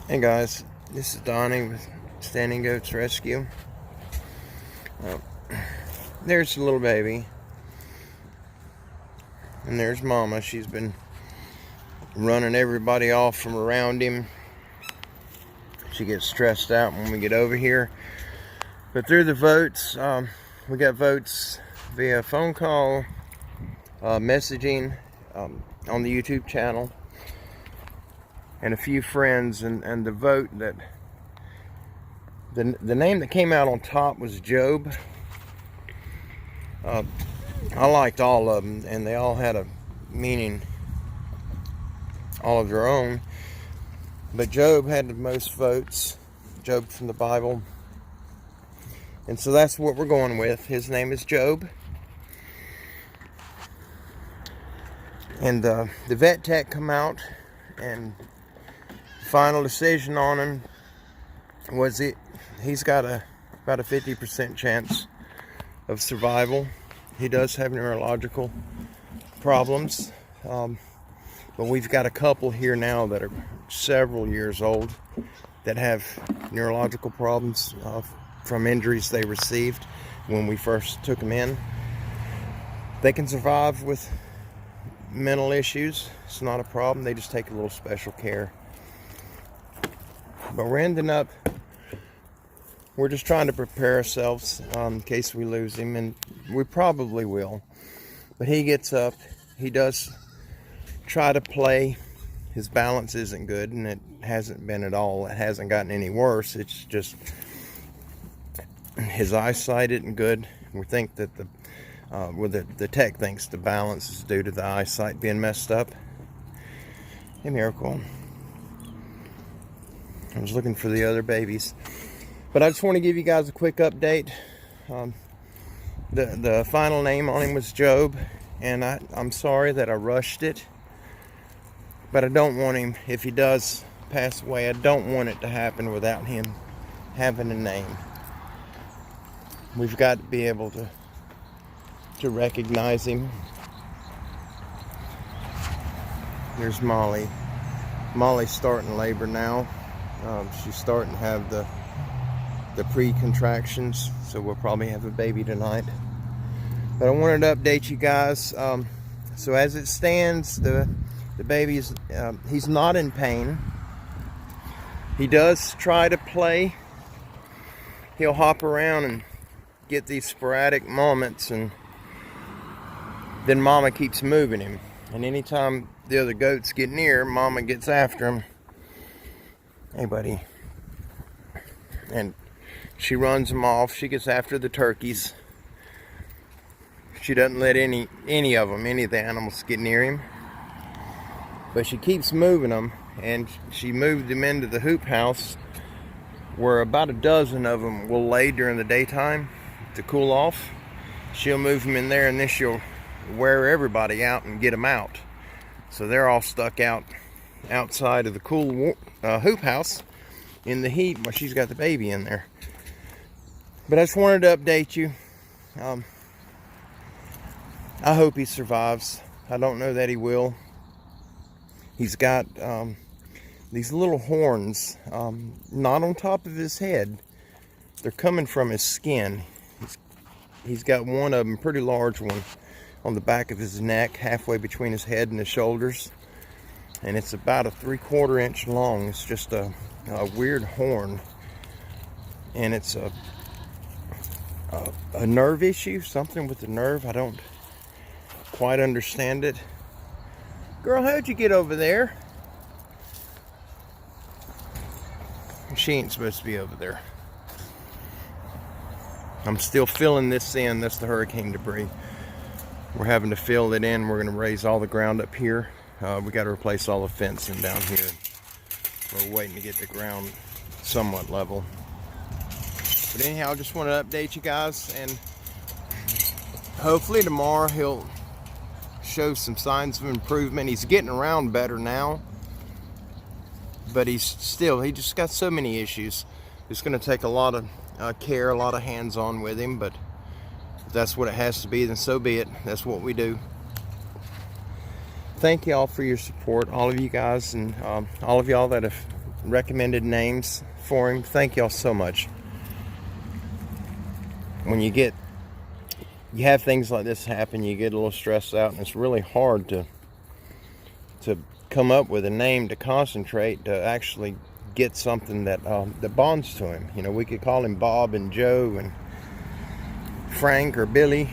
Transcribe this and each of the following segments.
Hey guys, this is Donnie with Standing Goats Rescue. Uh, there's the little baby, and there's Mama. She's been running everybody off from around him. She gets stressed out when we get over here. But through the votes, we got votes via phone call, messaging on the YouTube channel, and a few friends, and the vote that the name that came out on top was Job. I liked all of them, and they all had a meaning all of their own, but Job had the most votes. Job from the Bible, and so that's what we're going with. His name is Job, and the vet tech come out, and the final decision on him was he's got about a 50% chance of survival. He does have neurological problems, but we've got a couple here now that are several years old that have neurological problems from injuries they received when we first took them in. They can survive with mental issues. It's not a problem. They just take a little special care. But we're just trying to prepare ourselves in case we lose him, and we probably will. But he gets up, he does try to play. His balance isn't good, and it hasn't been at all. It hasn't gotten any worse. It's just his eyesight isn't good. We think that the tech thinks the balance is due to the eyesight being messed up. Hey, Miracle. I was looking for the other babies. But I just want to give you guys a quick update. The final name on him was Job, and I'm sorry that I rushed it. But I don't want him, if he does pass away, I don't want it to happen without him having a name. We've got to be able to recognize him. There's Molly. Molly's starting labor now. She's starting to have the pre-contractions, so we'll probably have a baby tonight. But I wanted to update you guys. So as it stands, the baby is he's not in pain. He does try to play. He'll hop around and get these sporadic moments, and then Mama keeps moving him. And anytime the other goats get near, Mama gets after him. Hey, buddy. And she runs them off. She gets after the turkeys. She doesn't let any of the animals get near him. But she keeps moving them, and she moved them into the hoop house where about a dozen of them will lay during the daytime to cool off. She'll move them in there, and then she'll wear everybody out and get them out. So they're all stuck outside of the cool hoop house in the heat while she's got the baby in there. But I just wanted to update you. I hope he survives. I don't know that he will. He's got these little horns, not on top of his head. They're coming from his skin. He's got one of them, pretty large one, on the back of his neck, halfway between his head and his shoulders. And it's about a 3/4 inch long. It's just a weird horn. And it's a nerve issue, something with the nerve. I don't quite understand it. Girl, how'd you get over there? She ain't supposed to be over there. I'm still filling this in. That's the hurricane debris. We're having to fill it in. We're going to raise all the ground up here. We got to replace all the fencing down here. We're waiting to get the ground somewhat level. But anyhow, I just want to update you guys, and hopefully tomorrow he'll show some signs of improvement. He's getting around better now, but he just got so many issues. It's going to take a lot of care, a lot of hands-on with him, but if that's what it has to be, then so be it. That's what we do. Thank y'all for your support, all of you guys, and all of y'all that have recommended names for him. Thank y'all so much. When you have things like this happen, you get a little stressed out, and it's really hard to come up with a name to concentrate to actually get something that bonds to him. You know, we could call him Bob and Joe and Frank or Billy,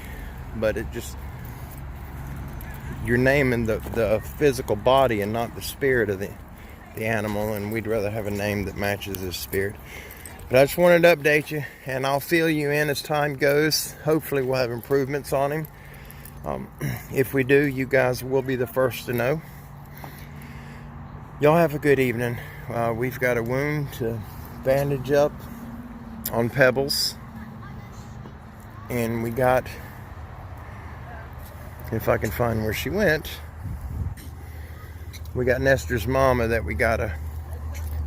but it just, you're naming the physical body and not the spirit of the animal, and we'd rather have a name that matches his spirit. But I just wanted to update you, and I'll fill you in as time goes. Hopefully we'll have improvements on him. If we do, you guys will be the first to know. Y'all have a good evening. We've got a wound to bandage up on Pebbles, and we got, if I can find where she went, we got Nestor's mama that we gotta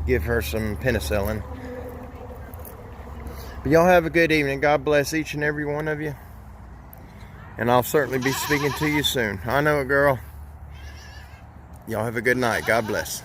give her some penicillin. But y'all have a good evening. God bless each and every one of you. And I'll certainly be speaking to you soon. I know it, girl. Y'all have a good night. God bless.